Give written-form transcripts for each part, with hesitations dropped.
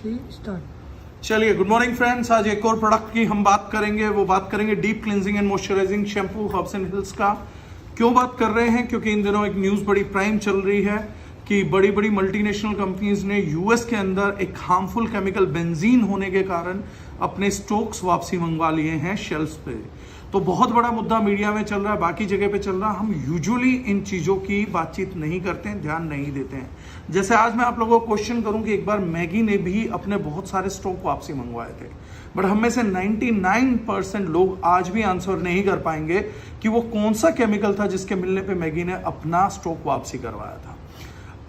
3 start. चलिए, good morning friends. आज एक और प्रोडक्ट की हम बात करेंगे। वो बात करेंगे deep cleansing and moisturising shampoo herbs and hills का। क्यों बात कर रहे हैं? क्योंकि इन दिनों एक न्यूज़ बड़ी प्राइम चल रही है कि बड़ी बड़ी मल्टीनेशनल कंपनीज ने यूएस के अंदर एक हार्मफुल केमिकल बेंजीन होने के कारण अपने स्टॉक्स वापसी मंगवा लिए हैं शेल्फ्स पे। तो बहुत बड़ा मुद्दा मीडिया में चल रहा है, बाकी जगह पे चल रहा है। हम यूजुअली इन चीज़ों की बातचीत नहीं करते हैं, ध्यान नहीं देते हैं। जैसे आज मैं आप लोगों को क्वेश्चन करूं कि एक बार मैगी ने भी अपने बहुत सारे स्टॉक वापसी मंगवाए थे, बट हम में से 99% लोग आज भी आंसर नहीं कर पाएंगे कि वो कौन सा केमिकल था जिसके मिलने पे मैगी ने अपना स्टॉक वापसी करवाया था।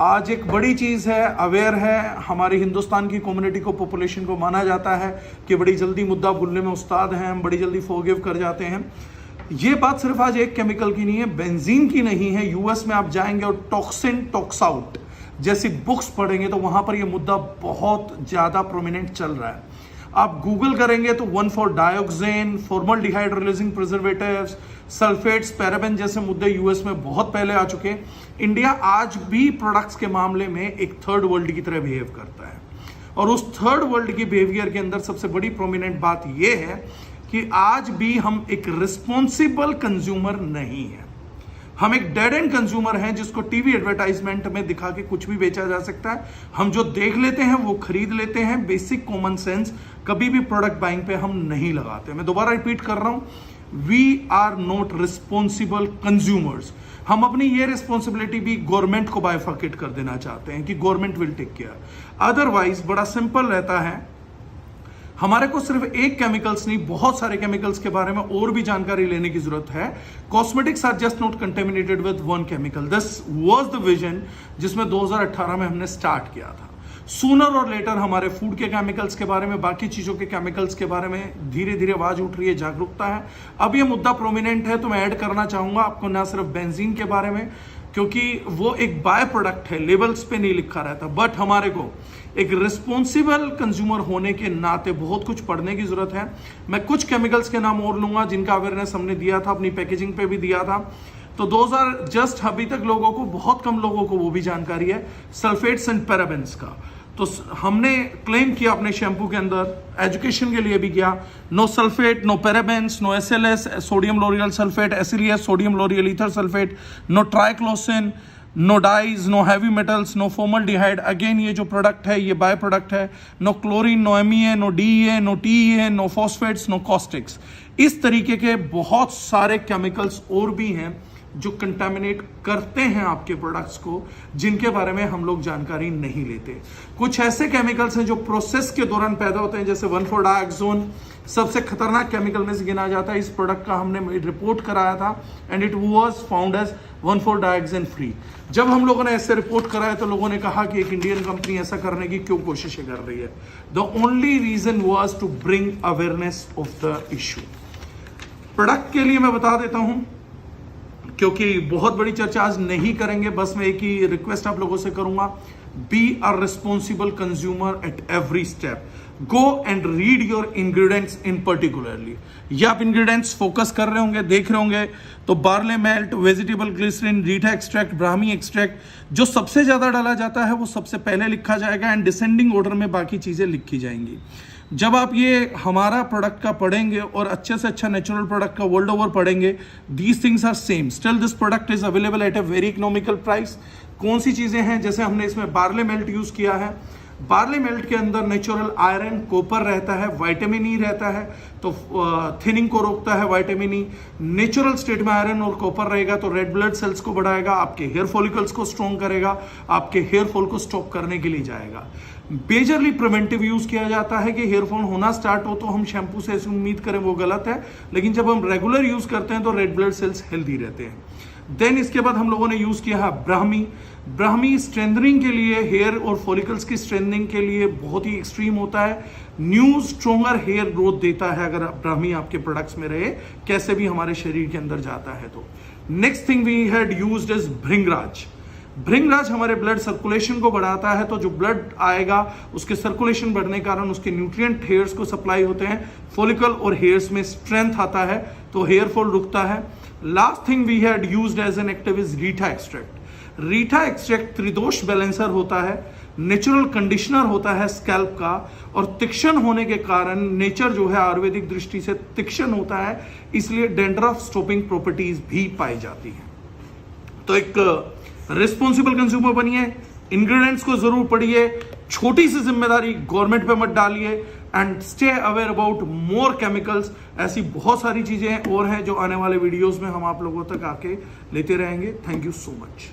आज एक बड़ी चीज़ है, अवेयर है हमारी हिंदुस्तान की कम्युनिटी को, पॉपुलेशन को। माना जाता है कि बड़ी जल्दी मुद्दा भूलने में उस्ताद हैं हम, बड़ी जल्दी फॉरगिव कर जाते हैं। ये बात सिर्फ आज एक केमिकल की नहीं है, बेंजीन की नहीं है। यूएस में आप जाएंगे और टॉक्सिन टॉक्स आउट जैसी बुक्स पढ़ेंगे तो वहां पर यह मुद्दा बहुत ज्यादा प्रोमिनेंट चल रहा है। आप गूगल करेंगे तो one four dioxane, formaldehyde releasing preservatives, sulphates, paraben जैसे मुद्दे यूएस में बहुत पहले आ चुके हैं। इंडिया आज भी प्रोडक्ट्स के मामले में एक थर्ड वर्ल्ड की तरह बिहेव करता है, और उस थर्ड वर्ल्ड की बिहेवियर के अंदर सबसे बड़ी प्रोमिनेंट बात यह है कि आज भी हम एक रिस्पॉन्सिबल कंज्यूमर नहीं है। हम एक डेड एंड कंज्यूमर हैं जिसको टीवी एडवर्टाइजमेंट में दिखा के कुछ भी बेचा जा सकता है। हम जो देख लेते हैं वो खरीद लेते हैं। बेसिक कॉमन सेंस कभी भी प्रोडक्ट बाइंग पे हम नहीं लगाते। मैं दोबारा रिपीट कर रहा हूं, we are not responsible consumers. हम अपनी ये रिस्पॉन्सिबिलिटी भी गवर्नमेंट को बाइफर्केट कर देना चाहते हैं कि government will take care. Otherwise बड़ा सिंपल रहता है, हमारे को सिर्फ एक केमिकल्स नहीं, बहुत सारे केमिकल्स के बारे में और भी जानकारी लेने की जरूरत है। Cosmetics are just not contaminated with one chemical. This was the vision जिसमें 2018 में हमने स्टार्ट किया था। सूनर और लेटर हमारे फूड के केमिकल्स के बारे में, बाकी चीजों के केमिकल्स के बारे में धीरे धीरे आवाज उठ रही है, जागरूकता है। अब ये मुद्दा प्रोमिनेंट है तो मैं ऐड करना चाहूंगा आपको ना सिर्फ बेंजीन के बारे में, क्योंकि वो एक बाय प्रोडक्ट है, लेबल्स पे नहीं लिखा रहता, बट हमारे को एक रिस्पॉन्सिबल कंज्यूमर होने के नाते बहुत कुछ पढ़ने की जरूरत है। मैं कुछ केमिकल्स के नाम और लूंगा जिनका अवेयरनेस हमने दिया था, अपनी पैकेजिंग पे भी दिया था। तो दोज आर जस्ट, अभी तक लोगों को, बहुत कम लोगों को वो भी जानकारी है, सल्फेट्स एंड पैराबेन्स का। तो हमने क्लेम किया अपने शैम्पू के अंदर, एजुकेशन के लिए भी किया, no sulphate, no parabens, no SLS, sodium lauryl sulphate, SLES, sodium lauryl ether sulphate, no triclosan, no dyes, no heavy metals, no formaldehyde. Again ये जो प्रोडक्ट है ये बाय प्रोडक्ट है। No chlorine, no MEA, no DEA, no TEA, no phosphates, no caustics. इस तरीके के बहुत सारे केमिकल्स और भी हैं जो कंटामिनेट करते हैं आपके प्रोडक्ट्स को, जिनके बारे में हम लोग जानकारी नहीं लेते। कुछ ऐसे केमिकल्स हैं जो प्रोसेस के दौरान पैदा होते हैं, जैसे 1,4-डायोक्सेन सबसे खतरनाक केमिकल में से गिना जाता है। इस प्रोडक्ट का हमने रिपोर्ट कराया था and it was found as one four dioxane free. जब हम लोगों ने ऐसे रिपोर्ट कराया तो लोगों ने कहा कि एक इंडियन कंपनी ऐसा करने की क्यों कोशिशें कर रही है। The only reason was to bring awareness of the issue. Product के लिए मैं बता देता हूं, क्योंकि बहुत बड़ी चर्चा आज नहीं करेंगे, बस मैं एक ही रिक्वेस्ट आप लोगों से करूंगा, be a responsible consumer at every step. Go and read your ingredients in particularly. ये आप इंग्रेडिएंट्स फोकस कर रहे होंगे, देख रहे होंगे, तो बार्ले मेल्ट, वेजिटेबल ग्लिसरीन, रीठा एक्सट्रैक्ट, ब्राह्मी एक्सट्रैक्ट, जो सबसे ज्यादा डाला जाता है वो सबसे पहले लिखा जाएगा एंड डिसेंडिंग ऑर्डर में बाकी चीजें लिखी जाएंगी। जब आप ये हमारा प्रोडक्ट का पढ़ेंगे और अच्छे से अच्छा नेचुरल प्रोडक्ट का वर्ल्ड ओवर पढ़ेंगे, these things are same. Still this product is available at a very economical price. कौन सी चीजें हैं? जैसे हमने इसमें बार्ले मेल्ट यूज किया है। बार्ले मेल्ट के अंदर नेचुरल आयरन, कॉपर रहता है, विटामिन ई रहता है, तो थिनिंग को रोकता है विटामिन ई। नेचुरल स्टेट में आयरन और कॉपर रहेगा तो रेड ब्लड सेल्स को बढ़ाएगा, आपके हेयर फॉलिकल्स को स्ट्रॉन्ग करेगा, आपके हेयर फॉल को स्टॉप करने के लिए जाएगा। मेजरली प्रिवेंटिव यूज किया जाता है कि हेयर फॉल होना स्टार्ट हो तो हम शैम्पू से ऐसी उम्मीद करें, वो गलत है। लेकिन जब हम रेगुलर यूज करते हैं तो रेड ब्लड सेल्स हेल्दी रहते हैं। देन इसके बाद हम लोगों ने यूज किया है ब्राह्मी। ब्राह्मी स्ट्रेंथनिंग के लिए, हेयर और फॉलिकल्स की स्ट्रेंथनिंग के लिए बहुत ही एक्सट्रीम होता है। न्यू स्ट्रोंगर हेयर ग्रोथ देता है अगर ब्राह्मी आपके प्रोडक्ट्स में रहे, कैसे भी हमारे शरीर के अंदर जाता है तो। Next thing we had used is bhringraj. Bhringraj हमारे ब्लड सर्कुलेशन को बढ़ाता है, तो जो ब्लड आएगा उसके सर्कुलेशन बढ़ने के कारण उसके न्यूट्रिएंट हेयर्स को सप्लाई होते हैं, फॉलिकल और हेयर्स में स्ट्रेंथ आता है तो हेयर फॉल रुकता है। Last thing we had used as an active is reetha extract. Reetha extract tridosha balancer होता है। नेचुरल कंडीशनर होता है स्कैल्प का, और तीक्ष्ण होने के कारण नेचर जो है आयुर्वेदिक दृष्टि से तीक्ष्ण होता है, इसलिए डैंड्रफ स्टॉपिंग प्रॉपर्टीज भी पाई जाती हैं। तो एक रिस्पॉन्सिबल कंज्यूमर बनिए, इंग्रेडिएंट्स को जरूर पढ़िए, छोटी सी जिम्मेदारी गवर्नमेंट पे मत डालिए, and stay aware about more chemicals. ऐसी बहुत सारी चीजें और हैं जो आने वाले वीडियोस में हम आप लोगों तक आके लेते रहेंगे। Thank you so much.